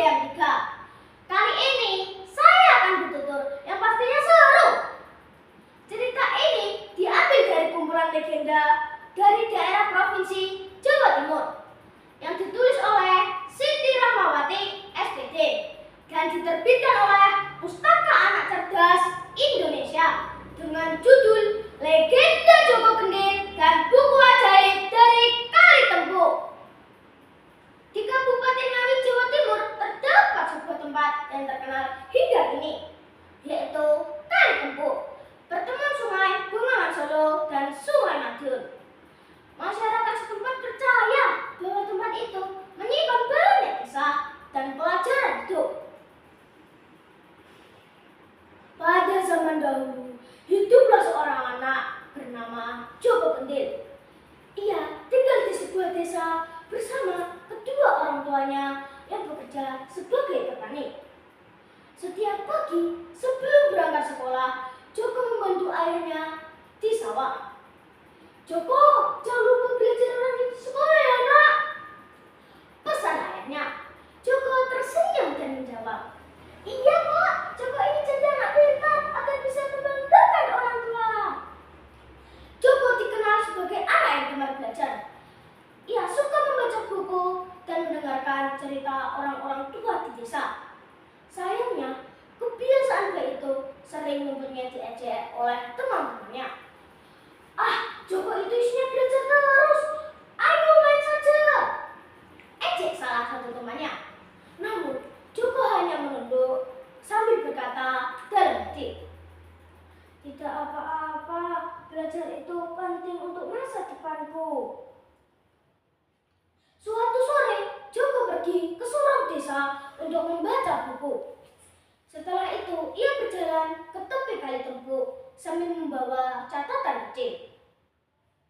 yang ketiga. Kali ini saya akan bertutur yang pastinya seru. Cerita ini diambil dari kumpulan legenda dari daerah provinsi Jawa Timur yang ditulis oleh Siti Rahmawati SPD dan diterbitkan oleh Pustaka Anak Cerdas Indonesia dengan judul Legenda Joko Kendil dan Buku Ajaib dari Kali Tempuh. Di Kabupaten Ngawi, Jawa Timur terdapat sebuah tempat yang terkenal hingga kini, yaitu Kali Tempuh, pertemuan Sungai Bengawan Solo dan Sungai Madiun. Masyarakat setempat percaya bahwa tempat itu menyimpan banyak kisah dan pelajaran hidup. Pada zaman dahulu, hiduplah seorang anak bernama Joko Kendil. Ia tinggal di sebuah desa bersama kedua orang tuanya yang bekerja sebagai petani. Setiap pagi sebelum berangkat sekolah, Joko membantu ayahnya di sawah. "Joko, jangan lupa belajar rajin di sekolah ya, Nak," pesan ayahnya. Joko tersenyum dan menjawab, "Iya, Pak. Joko ingin jadi anak pintar agar bisa membanggakan orang tua." Joko dikenal sebagai anak yang gemar belajar. Ia suka membaca buku dan mendengarkan cerita orang-orang tua di desa. Sayangnya, kebiasaan baik itu sering membuatnya diejek oleh teman-temannya. "Ah, Joko itu isinya belajar terus. Ayo main saja," ejek salah satu temannya. Namun, Joko hanya menunduk sambil berkata dalam hati, "Tidak apa-apa, belajar itu penting untuk masa depanku." Suatu sore, Joko pergi ke seorang desa untuk membaca buku. Setelah itu, ia berjalan ke tepi Kali Tempuh sambil membawa catatan kecil.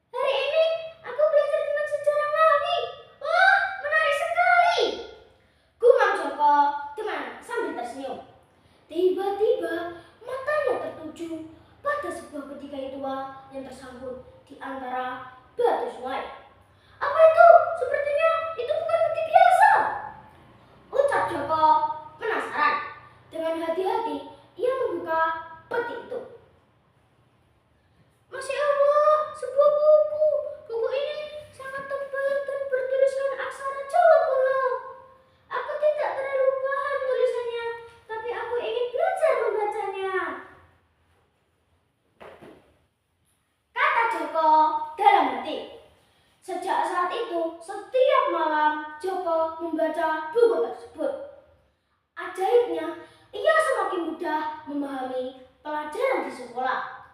"Hari ini aku belajar tentang sejarah Ngawi. Wah, menarik sekali," gumam Joko sambil tersenyum. Tiba-tiba matanya tertuju pada sebuah ketikai tua yang tersangkut di antara batu sungai. "Apa itu? Sepertinya itu bukan peti biasa," ucap Joko penasaran. Dengan hati-hati ia membuka peti itu. "Masya Allah, sebuah buku. Buku ini sangat tebal dan bertuliskan aksara Jawa kuno. Aku tidak terlalu paham tulisannya, tapi aku ingin belajar membacanya," kata Joko dalam hati. Sejak saat itu, setiap malam Joko membaca buku tersebut. Ajaibnya, ia semakin mudah memahami pelajaran di sekolah.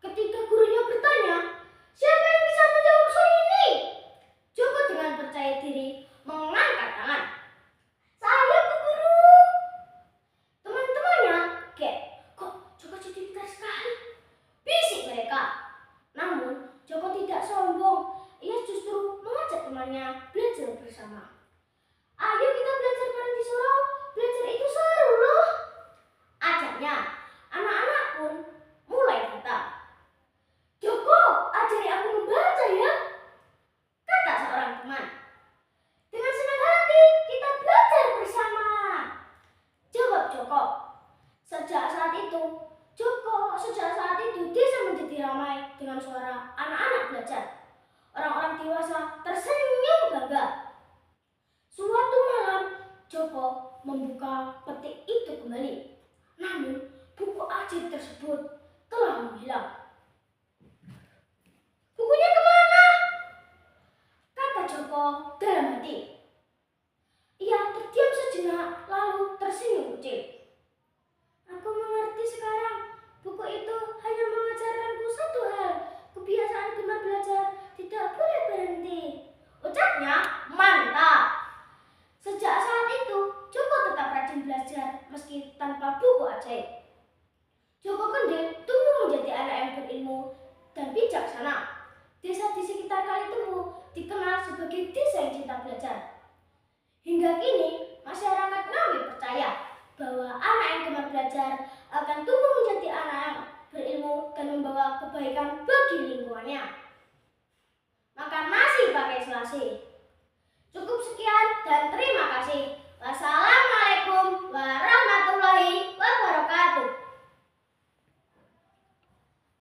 Ketika gurunya bertanya, "Siapa yang bisa menjawab soal ini?" Joko dengan percaya diri mengangkat tangan. "Saya, Bu Guru." Teman-temannya kaget. "Kok Joko jadi pintar sekali?" bisik mereka. Namun, Joko tidak sombong. Ia justru mengajak temannya belajar bersama. "Ayo kita belajar bareng di surau. Belajar itu seru loh," ajaknya. Anak-anak pun mulai datang. "Joko, ajari aku membaca ya," kata seorang teman. "Dengan senang hati kita belajar bersama," jawab Joko. Sejak saat itu desa menjadi ramai dengan suara anak-anak belajar. Orang-orang dewasa tersenyum bangga. Suatu malam, Joko membuka peti itu kembali. Namun, buku ajaib tersebut telah menghilang. "Bukunya kemana?" kata Joko dalam hati. Ia terdiam sejenak lalu tersenyum kecil. "Aku mengerti sekarang. Buku itu hanya mengajarkanku satu hal. Kebiasaan gemar belajar tidak boleh berhenti," ucapnya mantap. Sejak saat itu, Joko tetap rajin belajar meski tanpa buku ajaib. Joko Kendil tumbuh menjadi anak yang berilmu dan bijaksana. Desa di sekitar Kali Tempuh dikenal sebagai desa yang cinta belajar. Hingga kini, masyarakat Ngawi percaya bahwa anak yang gemar belajar akan tumbuh menjadi anak yang berilmu dan membawa kebaikan bagi lingkungannya. Makan nasi pakai selasi. Cukup sekian dan terima